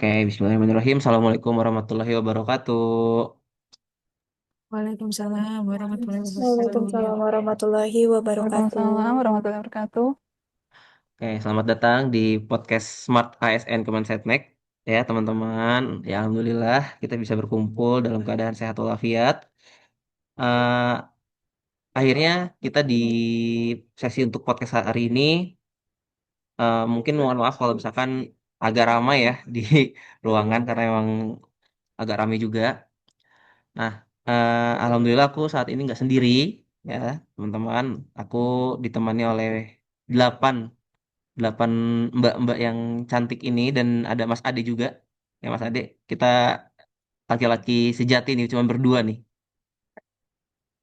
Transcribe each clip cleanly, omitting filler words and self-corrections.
Bismillahirrahmanirrahim. Assalamualaikum warahmatullahi wabarakatuh. Waalaikumsalam warahmatullahi Waalaikumsalam wabarakatuh. warahmatullahi wabarakatuh. Waalaikumsalam warahmatullahi wabarakatuh. Selamat datang di podcast Smart ASN Kemensetnek. Ya, teman-teman. Ya, alhamdulillah kita bisa berkumpul dalam keadaan sehat walafiat. Eh, Akhirnya kita di sesi untuk podcast hari ini mungkin mohon maaf kalau misalkan agak ramai ya di ruangan karena emang agak ramai juga. Nah, alhamdulillah aku saat ini nggak sendiri, ya teman-teman. Aku ditemani oleh delapan delapan mbak-mbak yang cantik ini dan ada Mas Ade juga. Ya Mas Ade, kita laki-laki sejati nih, cuma berdua nih.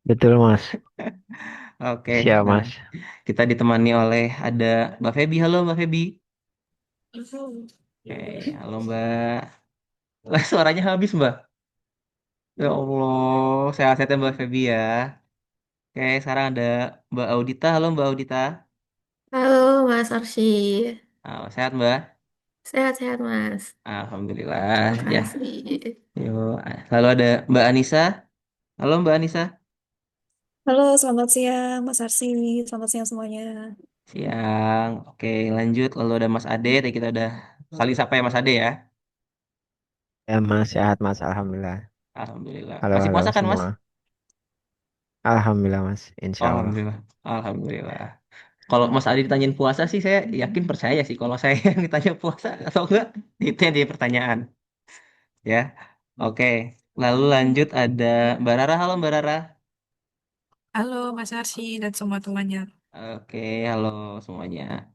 Betul, Mas. Oke, Siap, nah Mas. kita ditemani oleh ada Mbak Feby. Halo Mbak Feby. Oke, halo Mbak. Suaranya habis Mbak. Ya Allah, sehat-sehat ya, Mbak Feby ya. Oke, sekarang ada Mbak Audita. Halo Mbak Audita. Halo Mas Arsy, Sehat Mbak. sehat-sehat Mas. Alhamdulillah ya. Makasih. Yuk, lalu ada Mbak Anissa. Halo Mbak Anissa. Halo, selamat siang Mas Arsy. Selamat siang semuanya. Siang. Oke, lanjut. Lalu ada Mas Ade. Tadi kita udah saling sapa ya Mas Ade ya. Ya, Mas. Sehat, Mas. Alhamdulillah. Alhamdulillah. Halo, Masih halo puasa kan Mas? semua. Alhamdulillah, Mas. Insya Allah. Alhamdulillah. Alhamdulillah. Kalau Mas Ade ditanyain puasa sih saya yakin percaya sih. Kalau saya yang ditanya puasa atau enggak, itu yang jadi pertanyaan. Ya. Oke. Lalu lanjut ada Mbak Rara. Halo Mbak Rara. Halo Mas Arsy dan semua temannya. Oke, halo semuanya.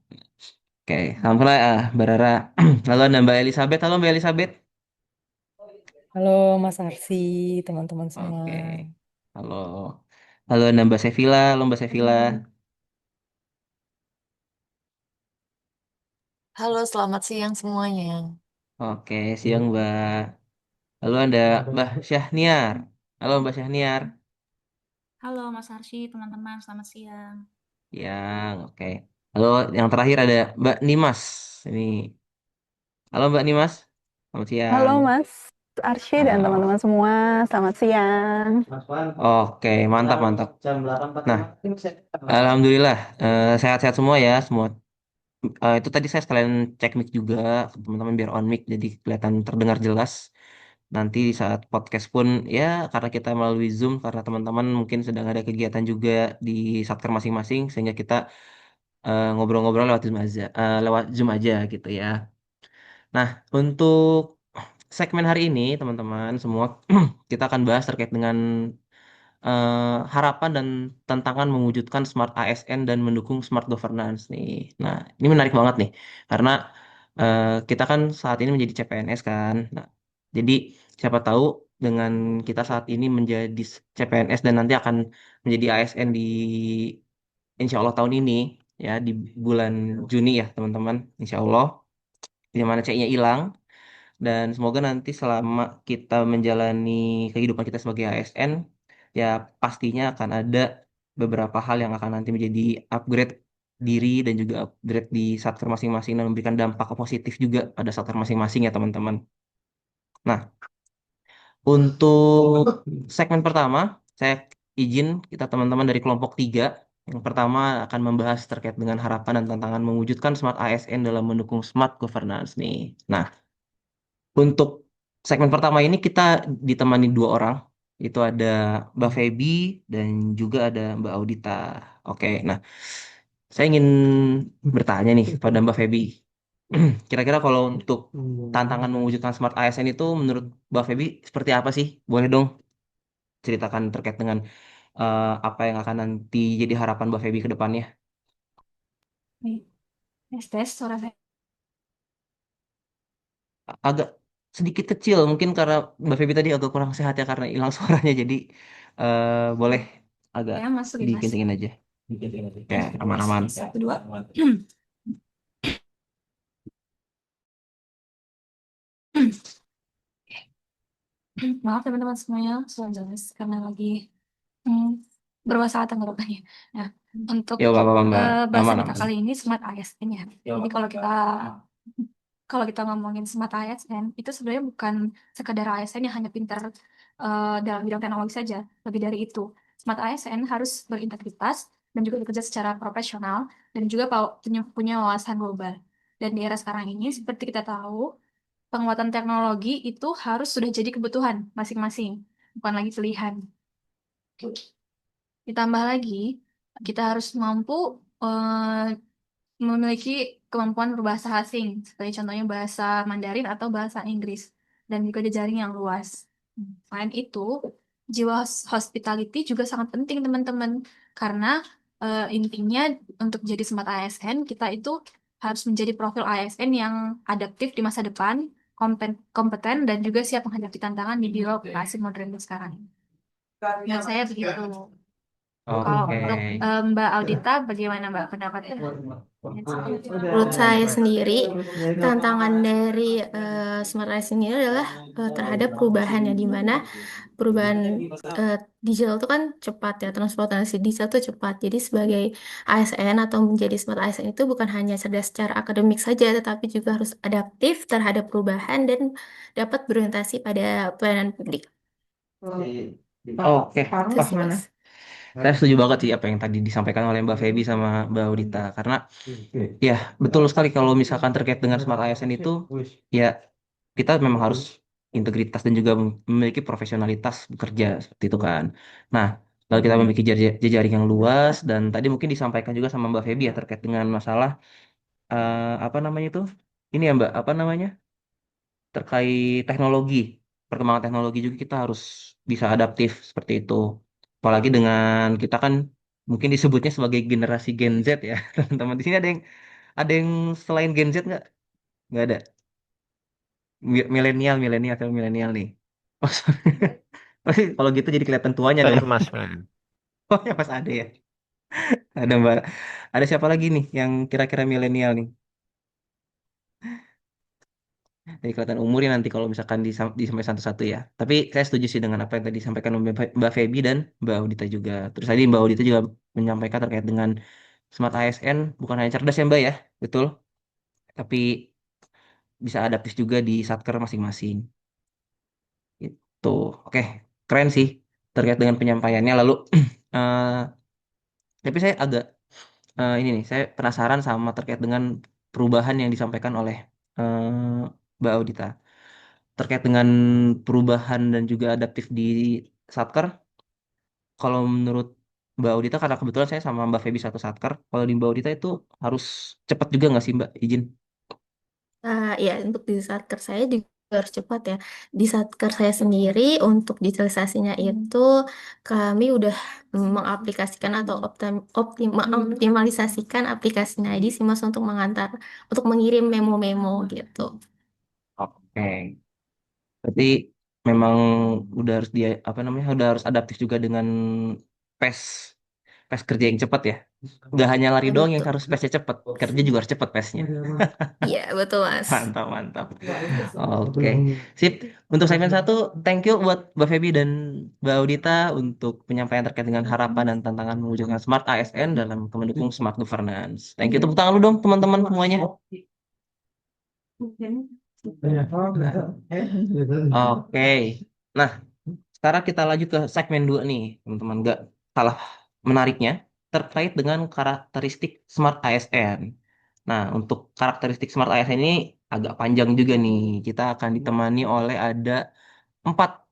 Oke, alhamdulillah Mbak Rara. Lalu ada Mbak Elizabeth. Halo Mbak Elizabeth. Halo Mas Arsi, teman-teman semua. Oke, halo. Halo ada Mbak Sevilla. Halo Mbak Sevilla. Halo, selamat siang semuanya. Oke, siang Mbak. Lalu ada Mbak Syahniar. Halo Mbak Syahniar. Halo Mas Arsy, teman-teman, selamat siang. Yang oke. Lalu yang terakhir ada Mbak Nimas. Ini. Halo Mbak Nimas. Selamat Halo siang. Mas Arsy dan Ah, teman-teman semua, selamat siang. oke, mantap mantap. Nah, alhamdulillah sehat-sehat semua ya semua. Itu tadi saya sekalian cek mic juga teman-teman biar on mic jadi kelihatan terdengar jelas. Nanti saat podcast pun ya karena kita melalui Zoom karena teman-teman mungkin sedang ada kegiatan juga di satker masing-masing sehingga kita ngobrol-ngobrol lewat Zoom aja gitu ya. Nah, untuk segmen hari ini teman-teman semua kita akan bahas terkait dengan harapan dan tantangan mewujudkan smart ASN dan mendukung smart governance nih. Nah, ini menarik banget nih, karena kita kan saat ini menjadi CPNS kan. Nah, jadi siapa tahu dengan kita saat ini menjadi CPNS dan nanti akan menjadi ASN di Insya Allah tahun ini ya di bulan Juni ya teman-teman. Insya Allah di mana C-nya hilang. Dan semoga nanti selama kita menjalani kehidupan kita sebagai ASN, ya pastinya akan ada beberapa hal yang akan nanti menjadi upgrade diri dan juga upgrade di satker masing-masing dan memberikan dampak positif juga pada satker masing-masing ya teman-teman. Nah, untuk segmen pertama, saya izin kita teman-teman dari kelompok 3. Yang pertama akan membahas terkait dengan harapan dan tantangan mewujudkan smart ASN dalam mendukung smart governance nih. Nah, untuk segmen pertama ini kita ditemani dua orang, itu ada Mbak Feby dan juga ada Mbak Audita. Oke, nah saya ingin bertanya nih kepada Mbak Feby. Kira-kira kalau untuk tantangan mewujudkan smart ASN itu menurut Mbak Feby seperti apa sih? Boleh dong ceritakan terkait dengan apa yang akan nanti jadi harapan Mbak Feby ke depannya. Nih, tes suara saya. Agak sedikit kecil mungkin karena Mbak Feby tadi agak kurang sehat ya karena hilang suaranya jadi boleh agak Ya, masuk ya, Mas. dikencengin aja kayak aman-aman. Satu, dua. Maaf teman-teman semuanya, suara jelas karena lagi hmm, bermasalah tenggorokannya. Nah, untuk Ya gak apa-apa Mbak, bahasan kita aman-aman. kali ini Smart ASN ya. Jadi kalau kita kalau kita ngomongin smart ASN, itu sebenarnya bukan sekedar ASN yang hanya pintar dalam bidang teknologi saja. Lebih dari itu, smart ASN harus berintegritas dan juga bekerja secara profesional dan juga punya wawasan global. Dan di era sekarang ini, seperti kita tahu, penguatan teknologi itu harus sudah jadi kebutuhan masing-masing, bukan lagi pilihan. Ditambah lagi, kita harus mampu memiliki kemampuan berbahasa asing, seperti contohnya bahasa Mandarin atau bahasa Inggris, dan juga jejaring yang luas. Selain itu, jiwa hospitality juga sangat penting, teman-teman, karena intinya untuk jadi smart ASN, kita itu harus menjadi profil ASN yang adaptif di masa depan, kompeten, dan juga siap menghadapi tantangan di birokrasi modern sekarang. Menurut saya begitu. Kalau Oke. untuk Mbak Audita, bagaimana Mbak pendapatnya? Menurut saya sendiri, tantangan dari smart life sendiri adalah terhadap perubahan ya, di mana perubahan digital itu kan cepat ya, transformasi digital itu cepat. Jadi sebagai ASN atau menjadi smart ASN itu bukan hanya cerdas secara akademik saja, tetapi juga harus adaptif terhadap perubahan dan dapat berorientasi pada pelayanan publik. Oke. Itu Wah, sih, Mas. saya setuju banget sih apa yang tadi disampaikan oleh Mbak Feby sama Mbak Audita. Karena ya betul sekali kalau misalkan terkait dengan smart ASN itu, ya kita memang harus integritas dan juga memiliki profesionalitas bekerja seperti itu kan. Nah, lalu kita memiliki jejaring yang luas dan tadi mungkin disampaikan juga sama Mbak Feby ya terkait dengan masalah apa namanya itu? Ini ya Mbak, apa namanya? Terkait teknologi, perkembangan teknologi juga kita harus bisa adaptif seperti itu. Apalagi dengan kita kan mungkin disebutnya sebagai generasi Gen Z ya, teman-teman. Di sini ada yang selain Gen Z nggak? Nggak ada. Milenial atau milenial nih. Oh, sorry. Kalau gitu jadi kelihatan tuanya Saya dong. Mas Bram. Oh ya Mas ada ya. Ada Mbak. Ada siapa lagi nih yang kira-kira milenial nih? Jadi kelihatan umurnya nanti kalau misalkan disampai satu-satu ya. Tapi saya setuju sih dengan apa yang tadi disampaikan Mbak Feby dan Mbak Audita juga. Terus tadi Mbak Audita juga menyampaikan terkait dengan smart ASN bukan hanya cerdas ya Mbak ya, betul. Tapi bisa adaptif juga di satker masing-masing. Itu, oke, keren sih terkait dengan penyampaiannya. Lalu, eh, tapi saya agak ini nih, saya penasaran sama terkait dengan perubahan yang disampaikan oleh Mbak Audita. Terkait dengan perubahan dan juga adaptif di Satker, kalau menurut Mbak Audita, karena kebetulan saya sama Mbak Feby satu Satker, kalau di Mbak Audita itu harus cepat juga nggak sih Mbak izin? Ya, untuk di satker saya juga harus cepat ya. Di satker saya sendiri untuk digitalisasinya itu kami udah mengaplikasikan atau optimalisasikan aplikasi Nadi sih Mas untuk mengirim memo-memo gitu. Oke, berarti memang udah harus dia apa namanya udah harus adaptif juga dengan pace pace kerja yang cepat ya. Nggak hanya lari Ya doang yang betul. harus pace-nya cepat, kerja juga harus cepat pace-nya. Iya, betul Mas. Mantap, mantap. Oke, sip. Untuk segmen satu, thank you buat Mbak Feby dan Mbak Audita untuk penyampaian terkait dengan harapan dan tantangan mewujudkan Smart ASN dalam mendukung Smart Governance. Thank you. Tepuk tangan lu dong, teman-teman semuanya. Oke. Nah, sekarang kita lanjut ke segmen 2 nih, teman-teman. Nggak kalah menariknya terkait dengan karakteristik Smart ASN. Nah, untuk karakteristik Smart ASN ini agak panjang juga nih. Kita akan ditemani oleh ada empat,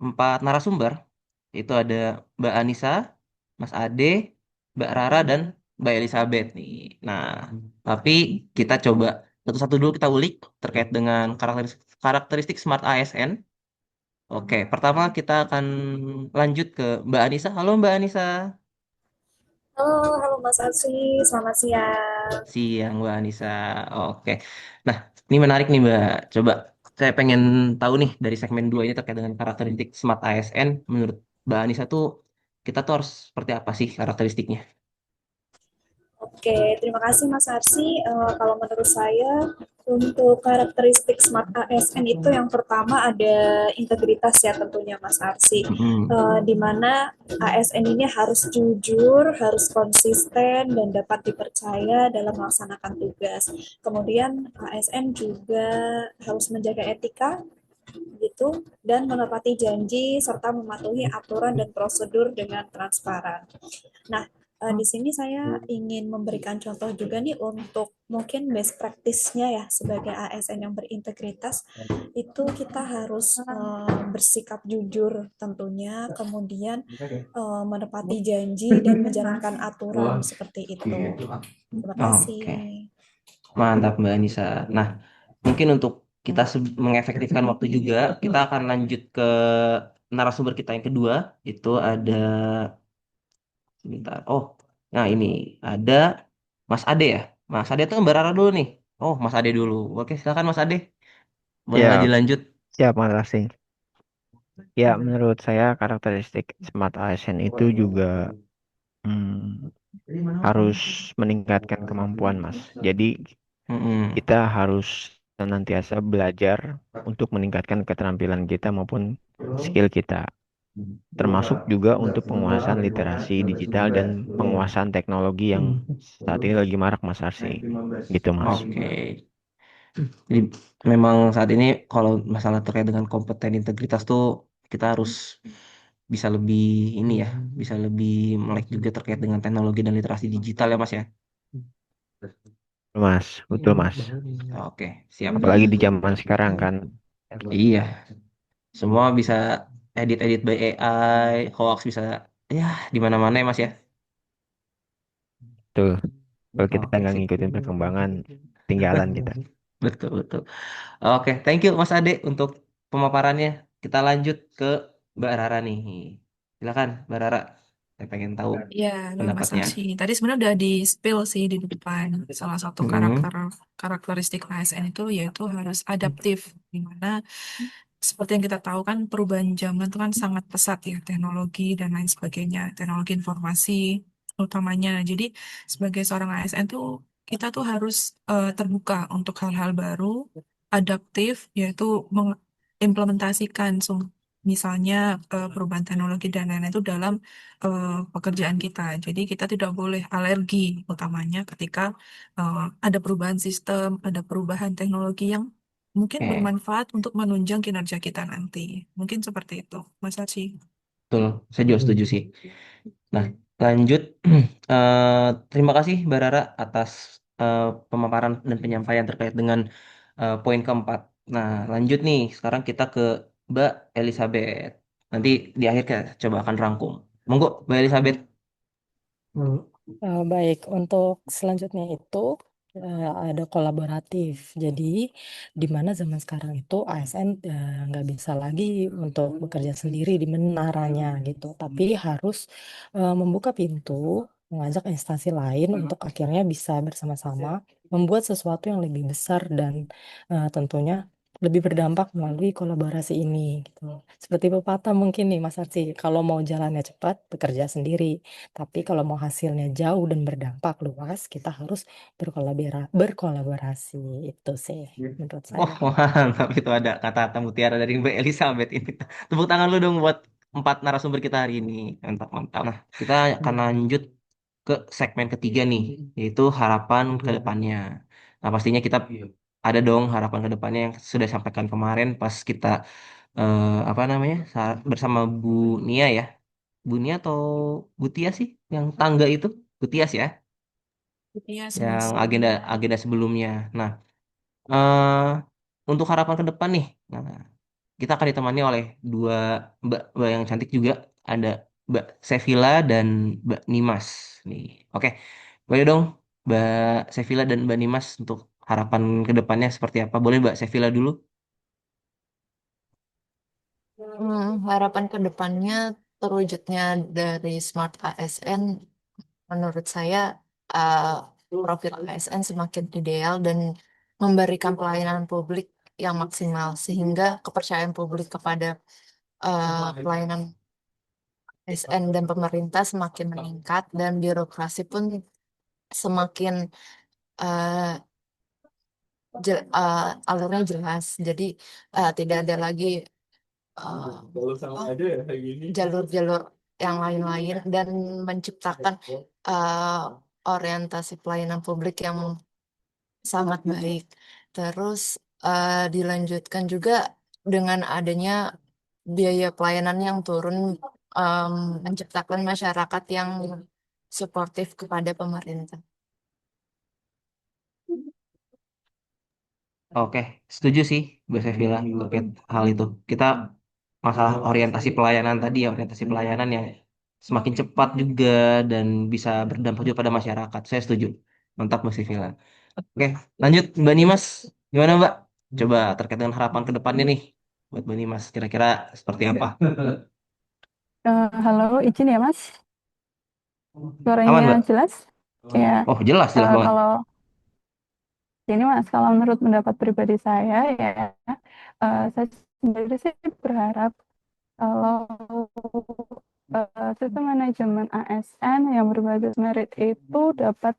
empat narasumber. Itu ada Mbak Anissa, Mas Ade, Mbak Rara, dan Mbak Elizabeth nih. Nah, tapi kita coba satu-satu dulu kita ulik terkait dengan karakteristik Smart ASN. Oke, pertama kita akan lanjut ke Mbak Anissa. Halo Mbak Anissa. Halo, halo Mas Arsi, selamat siang. Siang Mbak Anissa. Oke. Nah, ini menarik nih Mbak. Coba saya pengen tahu nih dari segmen 2 ini terkait dengan karakteristik Smart ASN. Menurut Mbak Anissa tuh kita tuh harus seperti apa sih karakteristiknya? Oke, terima kasih Mas Arsi. Kalau menurut saya, untuk karakteristik Smart ASN itu yang pertama ada integritas ya tentunya Mas Arsi. Di mana ASN ini harus jujur, harus konsisten, dan dapat dipercaya dalam melaksanakan tugas. Kemudian ASN juga harus menjaga etika, gitu, dan menepati janji serta mematuhi aturan dan prosedur dengan transparan. Nah, di sini saya ingin memberikan contoh juga nih untuk mungkin best practice-nya ya sebagai ASN yang berintegritas itu kita harus bersikap jujur tentunya, kemudian menepati janji dan menjalankan aturan seperti itu. Terima kasih. Oke, mantap Mbak Anissa. Nah, mungkin untuk kita mengefektifkan waktu juga, kita akan lanjut ke narasumber kita yang kedua. Itu ada, sebentar. Oh, nah ini ada Mas Ade ya. Mas Ade tuh Mbak Rara dulu nih. Oh, Mas Ade dulu. Oke, silakan Mas Ade. Boleh Siap, dilanjut. siap Mas Arsi. Ya, menurut saya karakteristik Smart ASN itu juga harus meningkatkan kemampuan, Mas. Jadi Mm-mm. kita harus senantiasa belajar untuk meningkatkan keterampilan kita maupun skill kita. Termasuk juga untuk penguasaan literasi digital dan penguasaan teknologi yang saat ini lagi marak, Mas Arsi. Gitu, Mas. Oke. Jadi memang saat ini kalau masalah terkait dengan kompeten integritas tuh kita harus bisa lebih ini ya, bisa lebih melek juga terkait dengan teknologi dan literasi digital ya Mas ya. Mas, betul, Mas. Oke, siap. Apalagi di zaman sekarang kan. Iya, semua bisa edit-edit by AI, hoax bisa ya di mana-mana ya Mas ya. Tuh, kalau kita Oke, nggak sip. ngikutin perkembangan, tinggalan kita. Betul, betul. Oke, thank you Mas Ade untuk pemaparannya. Kita lanjut ke Mbak Rara nih. Silakan Mbak Rara. Saya pengen tahu Ya, halo Mas pendapatnya. Arsi. Tadi sebenarnya udah di spill sih di depan. Salah satu karakteristik ASN itu yaitu harus adaptif, di mana seperti yang kita tahu kan perubahan zaman itu kan sangat pesat ya, teknologi dan lain sebagainya, teknologi informasi utamanya. Jadi sebagai seorang ASN tuh kita tuh harus terbuka untuk hal-hal baru, adaptif, yaitu mengimplementasikan misalnya perubahan teknologi dan lain-lain itu dalam pekerjaan kita. Jadi kita tidak boleh alergi utamanya ketika ada perubahan sistem, ada perubahan teknologi yang mungkin Oke, bermanfaat untuk menunjang kinerja kita nanti. Mungkin seperti itu, Mas Arsi. betul. Saya juga setuju sih. Nah, lanjut. Terima kasih Mbak Rara atas eh, pemaparan dan penyampaian terkait dengan poin keempat. Nah, lanjut nih. Sekarang kita ke Mbak Elizabeth. Nanti di akhir kita coba akan rangkum. Monggo, Mbak Elizabeth. Baik, untuk selanjutnya itu ada kolaboratif. Jadi, di mana zaman sekarang itu ASN nggak bisa lagi untuk bekerja sendiri di menaranya gitu, tapi harus membuka pintu, mengajak instansi lain untuk akhirnya bisa bersama-sama membuat sesuatu yang lebih besar dan tentunya lebih berdampak melalui kolaborasi ini gitu. Seperti pepatah mungkin nih Mas Arsi, kalau mau jalannya cepat, bekerja sendiri. Tapi kalau mau hasilnya jauh dan berdampak luas, kita harus berkolaborasi. Itu sih menurut Oh, saya. mantap itu ada kata-kata mutiara dari Mbak Elizabeth ini. Tepuk tangan lu dong buat empat narasumber kita hari ini. Mantap, mantap. Nah, kita akan lanjut ke segmen ketiga nih, yaitu harapan ke depannya. Nah, pastinya kita ada dong harapan ke depannya yang sudah sampaikan kemarin pas kita apa namanya bersama Bu Nia ya. Bu Nia atau Bu Tia sih yang tangga itu? Bu Tias ya, Yes, yang Mas. agenda agenda sebelumnya. Nah, eh untuk harapan ke depan nih. Nah, kita akan ditemani oleh dua mbak yang cantik juga. Ada Mbak Sevilla dan Mbak Nimas nih. Oke, boleh dong Mbak Sevilla dan Mbak Nimas untuk harapan ke depannya seperti apa? Boleh Mbak Sevilla dulu? Harapan ke depannya terwujudnya dari Smart ASN, menurut saya uh, profil ASN semakin ideal dan memberikan pelayanan publik yang maksimal sehingga kepercayaan publik kepada pelayanan ASN dan pemerintah semakin meningkat dan birokrasi pun semakin uh, alurnya jelas. Jadi tidak ada lagi jalur-jalur yang lain-lain dan menciptakan uh, orientasi pelayanan publik yang sangat baik. Terus dilanjutkan juga dengan adanya biaya pelayanan yang turun, um, menciptakan masyarakat yang suportif kepada pemerintah. Oke, setuju sih, Mbak Sevilla terkait hal itu. Kita masalah orientasi pelayanan tadi ya, orientasi pelayanan yang semakin cepat juga dan bisa berdampak juga pada masyarakat. Saya setuju. Mantap, Mbak Sevilla. Oke, lanjut Mbak Nimas. Gimana Mbak? Coba terkait dengan harapan ke depannya nih buat Mbak Nimas. Kira-kira seperti apa? Halo, izin ya Mas, Aman suaranya Mbak? jelas? Ya, Oh jelas, jelas banget. kalau ini Mas, kalau menurut pendapat pribadi saya ya, saya sendiri sih berharap kalau sistem manajemen ASN yang berbasis merit itu dapat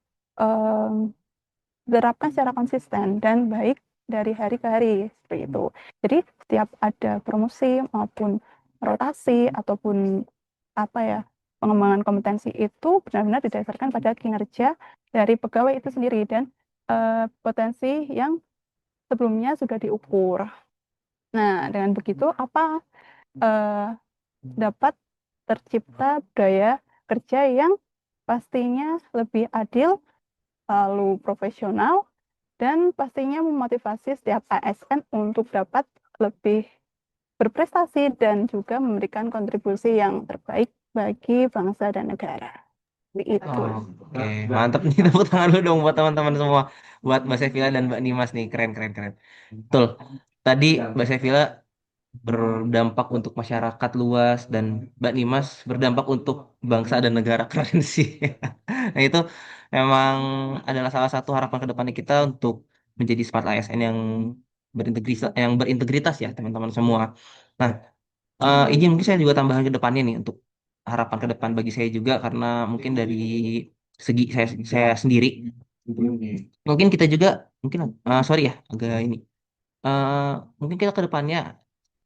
diterapkan secara konsisten dan baik dari hari ke hari seperti itu. Jadi setiap ada promosi maupun rotasi ataupun apa ya pengembangan kompetensi itu benar-benar didasarkan pada kinerja dari pegawai itu sendiri dan potensi yang sebelumnya sudah diukur. Nah, dengan begitu apa eh, dapat tercipta budaya kerja yang pastinya lebih adil, lalu profesional, dan pastinya memotivasi setiap ASN untuk dapat lebih berprestasi dan juga memberikan kontribusi yang terbaik bagi bangsa dan negara. Itu. Oke, mantap nih, tepuk tangan lu dong buat teman-teman semua, buat Mbak Sevilla dan Mbak Nimas nih, keren keren keren. Betul. Tadi Mbak Sevilla berdampak untuk masyarakat luas dan Mbak Nimas berdampak untuk bangsa dan negara, keren sih. Nah itu memang adalah salah satu harapan ke depannya kita untuk menjadi smart ASN yang berintegritas ya teman-teman semua. Nah, ini mungkin saya juga tambahan ke depannya nih untuk harapan ke depan bagi saya juga karena mungkin dari segi saya sendiri mungkin kita juga mungkin sorry ya agak ini eh, mungkin kita ke depannya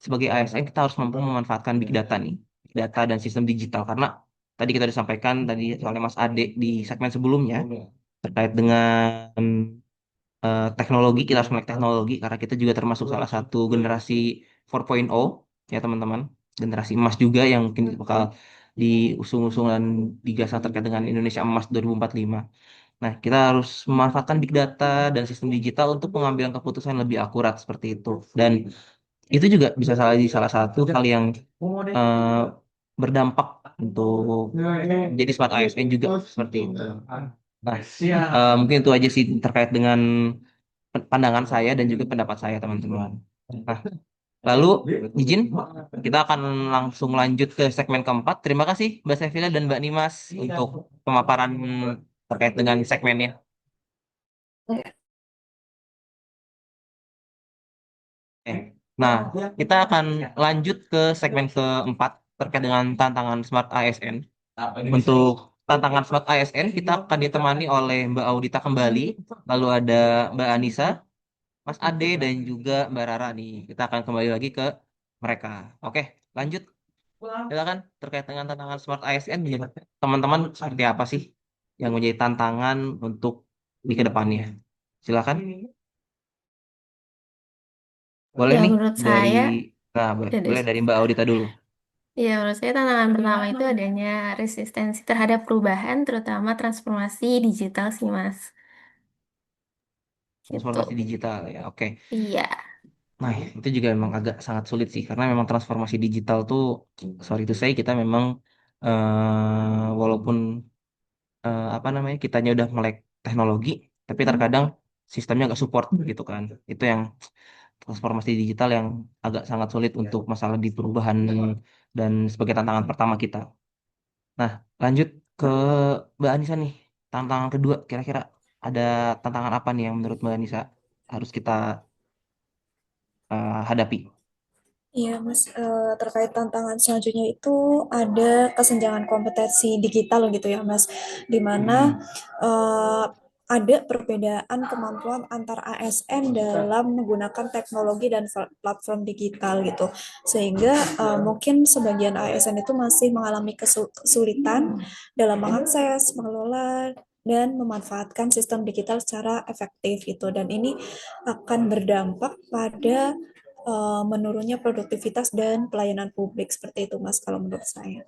sebagai ASN kita harus mampu memanfaatkan big data nih, big data dan sistem digital karena tadi kita udah sampaikan tadi soalnya Mas Ade di segmen sebelumnya terkait dengan teknologi, kita harus melek teknologi karena kita juga termasuk salah satu generasi 4.0 ya teman-teman, generasi emas juga yang mungkin bakal diusung-usung dan digasah terkait dengan Indonesia Emas 2045. Nah, kita harus memanfaatkan big data dan sistem digital untuk pengambilan keputusan yang lebih akurat seperti itu. Dan itu juga bisa salah satu hal yang eh, berdampak untuk jadi smart ASN juga seperti itu. Nah, mungkin itu aja sih terkait dengan pandangan saya dan juga pendapat saya teman-teman. Nah, lalu izin kita akan langsung lanjut ke segmen keempat. Terima kasih Mbak Sevilla dan Mbak Nimas untuk pemaparan terkait dengan segmennya. Eh, Nah, kita akan lanjut ke segmen keempat terkait dengan tantangan Smart ASN. Untuk tantangan Smart ASN, kita akan ditemani oleh Mbak Audita kembali, lalu ada Mbak Anissa, Mas Ade, dan juga Mbak Rara nih. Kita akan kembali lagi ke mereka. Oke, lanjut. Silakan terkait dengan tantangan Smart ASN, menurut teman-teman seperti apa sih yang menjadi tantangan untuk di kedepannya? Silakan. Boleh Ya, nih menurut dari saya, nah dari, boleh dari Mbak Audita dulu. ya menurut saya tantangan pertama itu adanya resistensi terhadap perubahan, terutama transformasi digital sih, Mas. Gitu. Transformasi digital ya. Oke. Iya. Nah, itu juga memang agak sangat sulit sih karena memang transformasi digital tuh sorry itu saya kita memang walaupun apa namanya kitanya udah melek teknologi tapi terkadang sistemnya nggak support gitu kan. Itu yang transformasi digital yang agak sangat sulit untuk masalah di perubahan dan sebagai tantangan pertama kita. Nah, lanjut ke Mbak Anissa nih. Tantangan kedua, kira-kira ada tantangan apa nih yang menurut Mbak Anissa harus kita hadapi? Iya, Mas, terkait tantangan selanjutnya itu ada kesenjangan kompetensi digital gitu ya, Mas, di mana eh, ada perbedaan kemampuan antar ASN dalam menggunakan teknologi dan platform digital gitu, sehingga mungkin sebagian ASN itu masih mengalami kesulitan dalam mengakses, mengelola, dan memanfaatkan sistem digital secara efektif gitu, dan ini akan berdampak pada menurunnya produktivitas dan pelayanan publik seperti itu Mas kalau menurut saya.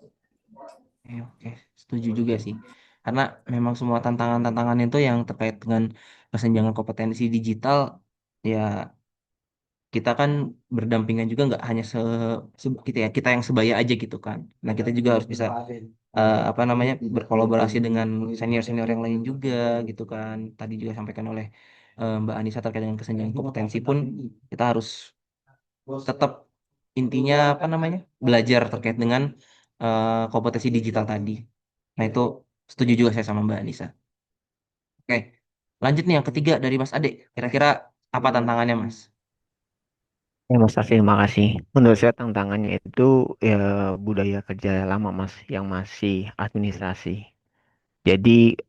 Oke, oke, setuju juga sih. Karena memang semua tantangan-tantangan itu yang terkait dengan kesenjangan kompetensi digital, ya kita kan berdampingan juga nggak hanya kita ya kita yang sebaya aja gitu kan. Nah kita juga harus bisa apa namanya berkolaborasi dengan senior-senior yang lain juga gitu kan. Tadi juga sampaikan oleh Mbak Anissa terkait dengan kesenjangan kompetensi pun kita harus tetap intinya apa namanya belajar terkait dengan kompetensi digital tadi. Nah itu setuju juga saya sama Mbak Anissa. Oke, lanjut nih yang ketiga dari Mas Ade. Kira-kira apa tantangannya Mas? Ya Mas Arsi, terima kasih. Menurut saya tantangannya itu ya budaya kerja lama Mas yang masih administrasi. Jadi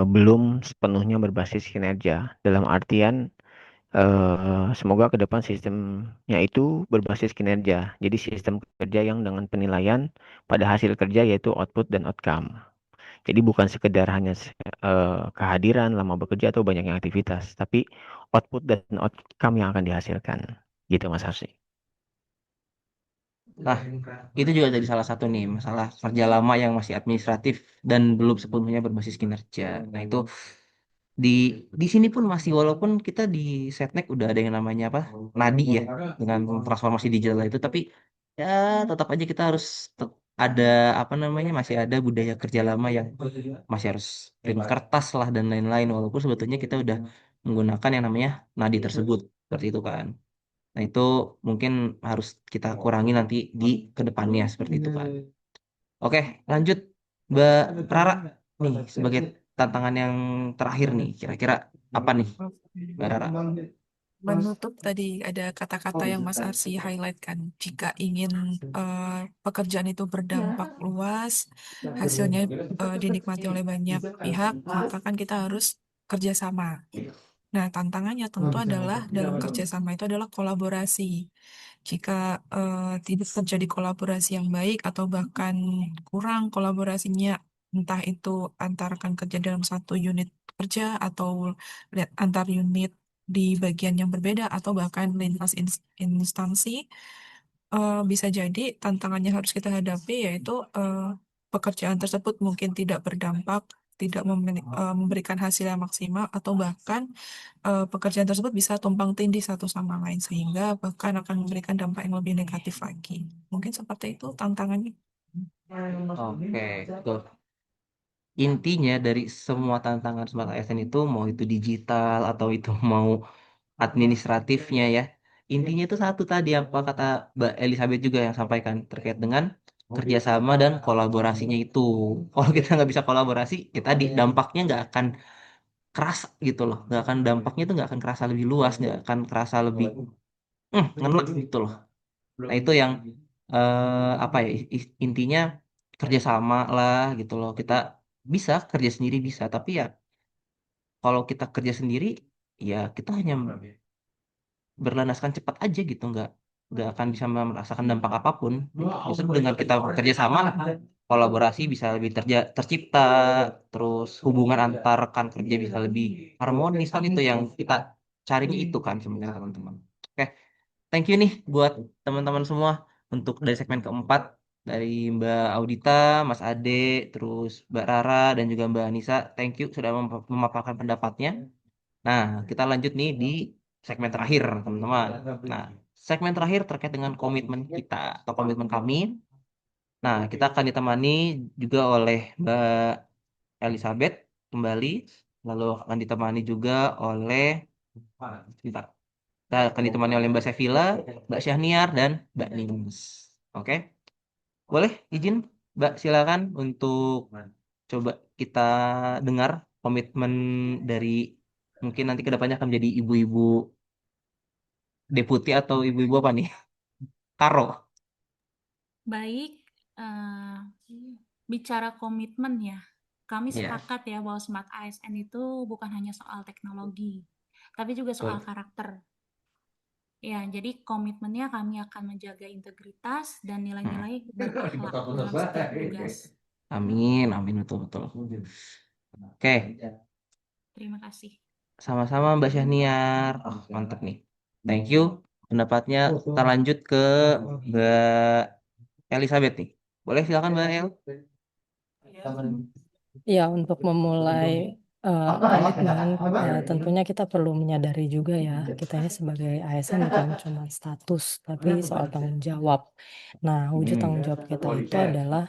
belum sepenuhnya berbasis kinerja. Dalam artian semoga ke depan sistemnya itu berbasis kinerja. Jadi sistem kerja yang dengan penilaian pada hasil kerja yaitu output dan outcome. Jadi bukan sekedar hanya kehadiran, lama bekerja atau banyaknya aktivitas, tapi output dan outcome yang akan dihasilkan. Gitu Mas Arsi. Nah, itu juga jadi salah satu nih masalah kerja lama yang masih administratif dan belum sepenuhnya berbasis kinerja. Nah, itu di di sini pun masih walaupun kita di Setnek udah ada yang namanya apa? Nadi ya dengan transformasi digital itu tapi ya tetap aja kita harus ada apa namanya masih ada budaya kerja lama yang masih harus print kertas lah dan lain-lain walaupun sebetulnya kita udah menggunakan yang namanya nadi tersebut seperti itu kan. Nah, itu mungkin harus kita kurangi nanti di kedepannya seperti itu kan. Oke, lanjut Mbak Rara nih sebagai tantangan yang terakhir nih. Kira-kira apa nih Mbak Rara? Menutup tadi ada kata-kata yang Mas Arsi highlight kan, jika ingin pekerjaan itu berdampak luas, hasilnya dinikmati oleh banyak pihak, maka kan kita harus kerjasama. Nah, tantangannya tentu adalah dalam kerjasama itu adalah kolaborasi. Jika tidak terjadi kolaborasi yang baik atau bahkan kurang kolaborasinya, entah itu antar rekan kerja dalam satu unit kerja atau antar unit di bagian yang berbeda atau bahkan lintas instansi, bisa jadi tantangannya harus kita hadapi yaitu pekerjaan tersebut mungkin tidak berdampak, tidak memberikan hasil yang maksimal atau bahkan pekerjaan tersebut bisa tumpang tindih satu sama lain sehingga bahkan akan memberikan dampak yang lebih negatif lagi. Mungkin seperti itu tantangannya. Oke, tuh. Intinya dari semua tantangan Smart ASN itu mau itu digital atau itu mau administratifnya ya. Intinya itu satu tadi apa kata Mbak Elizabeth juga yang sampaikan terkait dengan kerjasama dan kolaborasinya itu. Kalau kita nggak bisa kolaborasi, kita di dampaknya nggak akan kerasa gitu loh. Nggak akan dampaknya itu nggak akan kerasa lebih luas, nggak akan kerasa lebih ngena gitu loh. Nah itu yang apa ya intinya kerjasama lah gitu loh. Kita bisa kerja sendiri bisa, tapi ya kalau kita kerja sendiri ya kita hanya berlandaskan cepat aja gitu nggak akan bisa merasakan dampak apapun justru dengan kita bekerja sama kolaborasi bisa lebih tercipta terus hubungan antar rekan kerja bisa lebih harmonis kan itu yang kita carinya itu kan sebenarnya teman-teman oke thank you nih buat teman-teman semua untuk dari segmen keempat dari Mbak Audita, Mas Ade, terus Mbak Rara dan juga Mbak Anissa. Thank you sudah memaparkan pendapatnya. Nah, kita lanjut nih di segmen terakhir, teman-teman. Nah, segmen terakhir terkait dengan komitmen kita atau komitmen kami. Nah, kita akan ditemani juga oleh Mbak Elizabeth kembali, lalu akan ditemani juga oleh sebentar. Kita akan ditemani oleh Mbak Sevilla, Mbak Syahniar, dan Mbak Nins. Oke, boleh izin Mbak silakan untuk coba kita dengar komitmen dari mungkin nanti kedepannya akan menjadi ibu-ibu deputi atau ibu-ibu apa nih? Karo. Baik, eh, bicara komitmen ya, kami Iya, sepakat ya bahwa Smart ASN itu bukan hanya soal teknologi, tapi juga soal betul. karakter. Ya, jadi komitmennya kami akan menjaga integritas dan Hmm. nilai-nilai berakhlak dalam setiap tugas. Amin, amin, betul, betul. Oke, Terima kasih. sama-sama Mbak Syahniar. Oh, mantap nih. Thank you pendapatnya. Kita lanjut ke Mbak Elizabeth nih. Boleh silakan Mbak El. Ya, untuk memulai komitmen, tentunya kita perlu menyadari juga ya, kita ini sebagai ASN bukan cuma status, tapi soal tanggung jawab. Nah, wujud tanggung jawab kita itu adalah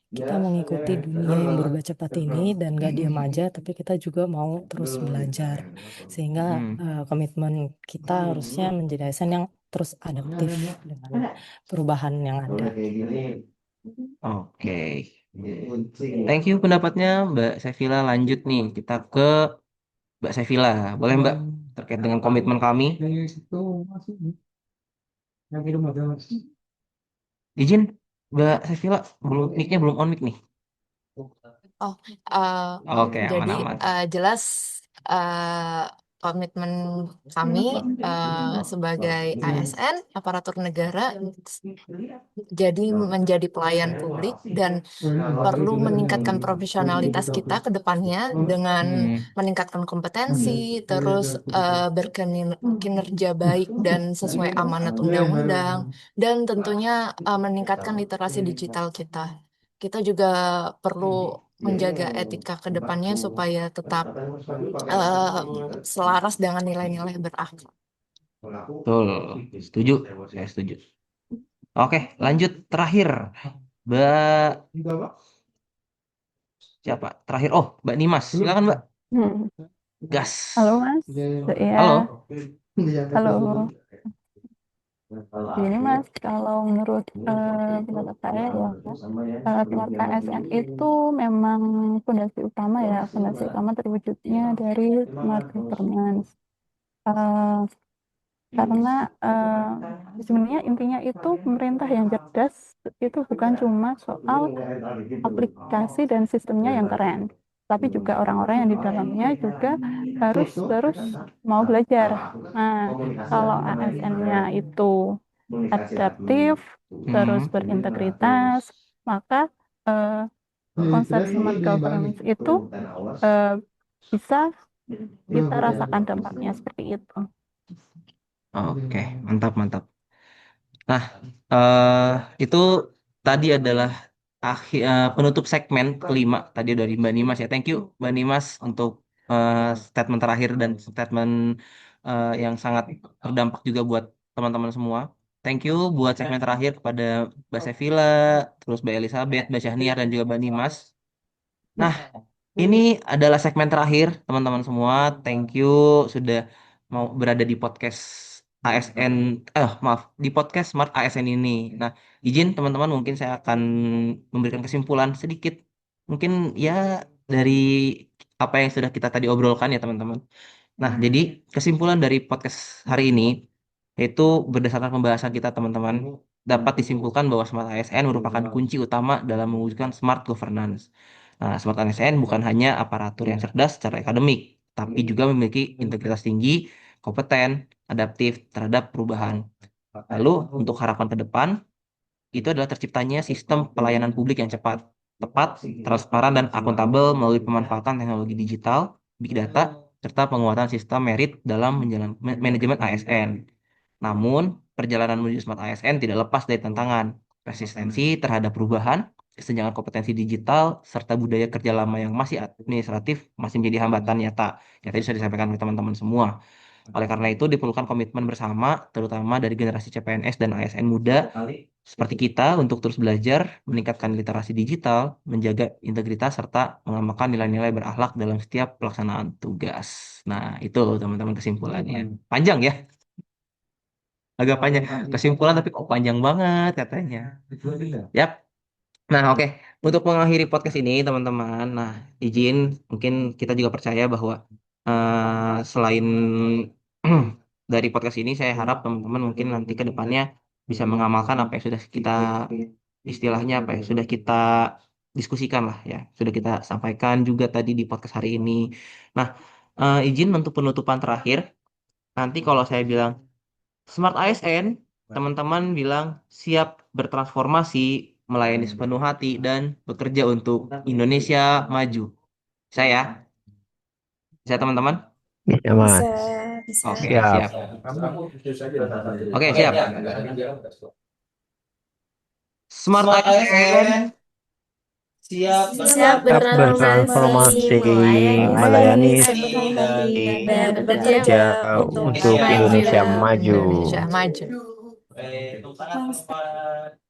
kita mengikuti dunia yang berubah cepat ini dan gak diam aja, tapi kita juga mau terus belajar. Sehingga komitmen kita harusnya menjadi ASN yang terus adaptif dengan perubahan yang ada. Oke. Thank you pendapatnya Mbak Sevilla. Lanjut nih, kita ke Mbak Sevilla. Boleh Mbak, terkait dengan komitmen kami? Izin, Mbak Sevilla, belum mic-nya belum on mic nih. Oh, eh, Oke, jadi aman-aman. jelas eh, komitmen kami sebagai ASN, aparatur negara, jadi menjadi pelayan publik dan perlu meningkatkan profesionalitas kita ke depannya dengan meningkatkan kompetensi, terus berkinerja baik dan sesuai amanat undang-undang, dan tentunya meningkatkan literasi digital kita. Kita juga perlu menjaga etika ke depannya supaya tetap selaras dengan nilai-nilai berakhlak. Betul, setuju. Saya setuju. Oke, lanjut terakhir. Mbak siapa? Terakhir. Oh, Mbak Nimas. Silakan, Mbak. Gas. Halo Mas, ya, Halo. halo. Jadi Mas, kalau menurut pendapat saya ya, Smart ASN itu memang fondasi utama ya, fondasi utama terwujudnya dari smart governance. Eh, karena sebenarnya intinya itu pemerintah yang cerdas itu bukan cuma soal aplikasi dan sistemnya yang keren, tapi juga orang-orang yang di dalamnya juga harus terus mau belajar. Nah, kalau ASN-nya itu adaptif, terus berintegritas, maka eh, konsep smart governance itu eh, bisa kita rasakan dampaknya seperti itu. Oke, mantap, mantap. Nah, itu tadi adalah penutup segmen kelima tadi dari Mbak Nimas ya. Thank you Mbak Nimas untuk statement terakhir dan statement yang sangat berdampak juga buat teman-teman semua. Thank you buat segmen terakhir kepada Mbak Sevilla, terus Mbak Elizabeth, Mbak Syahniar, dan juga Mbak Nimas. Nah, ini adalah segmen terakhir, teman-teman semua. Thank you sudah mau berada di podcast ASN, maaf, di podcast Smart ASN ini. Nah, izin teman-teman, mungkin saya akan memberikan kesimpulan sedikit. Mungkin ya dari apa yang sudah kita tadi obrolkan ya, teman-teman. Nah, jadi kesimpulan dari podcast hari ini yaitu berdasarkan pembahasan kita teman-teman dapat disimpulkan bahwa Smart ASN merupakan kunci utama dalam mewujudkan smart governance. Nah, Smart ASN bukan hanya aparatur yang cerdas secara akademik, tapi juga memiliki integritas tinggi, kompeten, adaptif terhadap perubahan. Lalu untuk harapan ke depan itu adalah terciptanya sistem pelayanan publik yang cepat, tepat, transparan, dan akuntabel melalui pemanfaatan teknologi digital, big data, serta penguatan sistem merit dalam manajemen ASN. Namun, perjalanan menuju smart ASN tidak lepas dari tantangan, resistensi terhadap perubahan, kesenjangan kompetensi digital, serta budaya kerja lama yang masih administratif masih menjadi hambatan nyata. Yang tadi sudah disampaikan oleh teman-teman semua. Oleh karena itu, diperlukan komitmen bersama, terutama dari generasi CPNS dan ASN muda, seperti kita untuk terus belajar, meningkatkan literasi digital, menjaga integritas, serta mengamalkan nilai-nilai berakhlak dalam setiap pelaksanaan tugas. Nah, itu teman-teman kesimpulannya. Panjang ya? Agak panjang. Kesimpulan tapi kok panjang banget katanya. Yap. Nah, oke. Untuk mengakhiri podcast ini, teman-teman, nah, izin mungkin kita juga percaya bahwa selain dari podcast ini, saya harap teman-teman mungkin nanti ke depannya bisa mengamalkan apa yang sudah kita istilahnya apa ya sudah kita diskusikan lah ya, sudah kita sampaikan juga tadi di podcast hari ini. Nah, izin untuk penutupan terakhir. Nanti kalau saya bilang Smart ASN, teman-teman bilang siap bertransformasi, melayani sepenuh hati, dan bekerja untuk Indonesia maju. Saya, saya teman-teman. Bisa, Bisa, Mas. bisa. Oke, Siap. siap. Oke, siap. Smart ASN Siap Siap Siap bertransformasi, bertransformasi, melayani melayani sepenuh hati, dan dan bekerja kerja untuk untuk maju. Indonesia maju. Indonesia maju. maju.